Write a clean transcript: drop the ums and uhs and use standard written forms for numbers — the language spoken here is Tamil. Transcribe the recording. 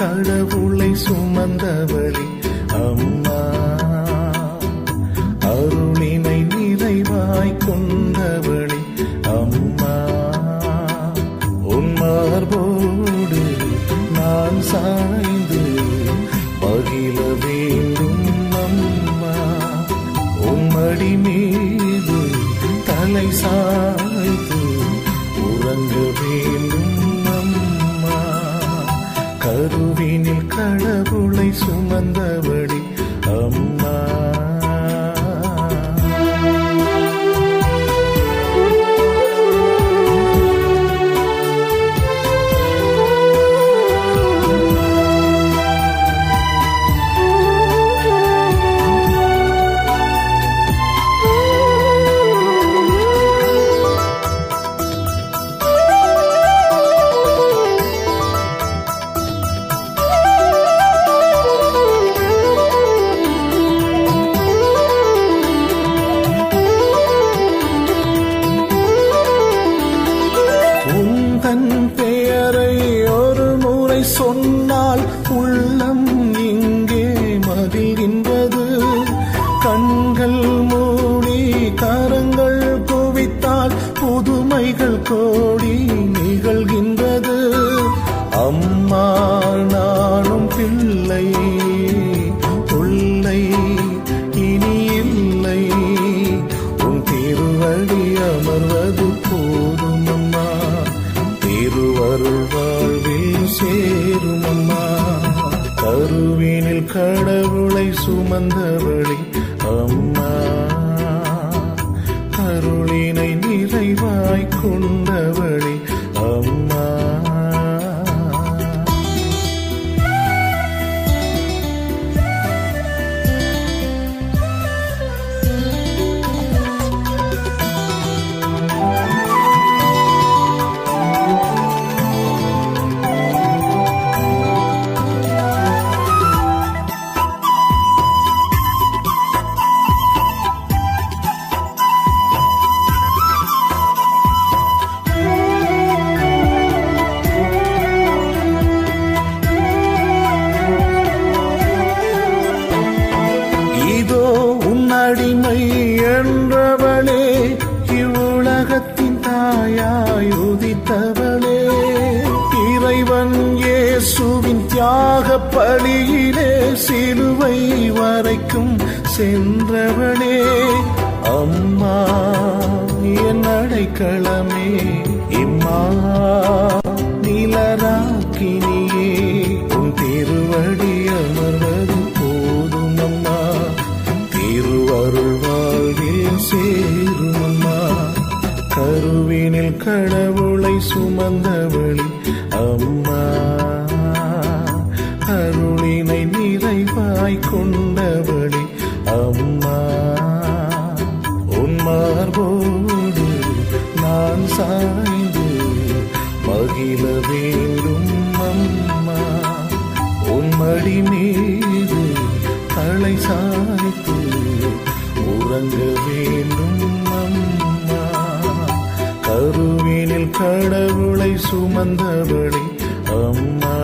கடவுளை சுமந்தவளே அம்மா, அருளினை நிறைவாய் கொண்டவளே அம்மா, உன் மார்போடு நான் சாய்ந்து மகிழ வேண்டும் அம்மா, உன் மடி மீது தலை சாய்த்து உறங்க வேண்டும் அம்மா, கருவினில் கடவுளை சுமந்தவளே அம்மா. சொன்னால் உள்ளம் இங்கே மகிழ்கின்றது, கண்கள் மூடி கரங்கள் குவித்தால் புதுமைகள் கோடி நிகழ்கின்றது. அம்மா நானும் பிள்ளை தொல்லை இனி இல்லை, உன் திருவடி அமர்வது போதும் அம்மா, திருவருள் வாழ்வில் சேரும் அம்மா, கருவினில் கடவுளை சுமந்தவளே அம்மா, அருளினை நிறைவாய் கொண்டவளே அம்மா. அடிமை என்றவளே, இவ்வுலகத்தின் தாயாய் உதித்தவளே, இறைவன் இயேசுவின் தியாக பலியிலே சிலுவை வரைக்கும் சென்றவளே அம்மா, என் அடைக்கலமே இம்மா நிலராக்கினியே, உன் திருவடி அமர்வது போதும் அம்மா, திருவருள் வாழ்வில் சேரும் அம்மா, கருவினில் கடவுளை சுமந்தவளே அம்மா, அருளினை நிறைவாய் கொண்டவளே அம்மா, உன் மார்போடு நான் சாய்ந்து மகிழ வேண்டும் அம்மா, உன் மடி மீது தலை சாய்த்து உறங்க வேண்டும் அம்மா, கருவினில் கடவுளை சுமந்தவளே அம்மா.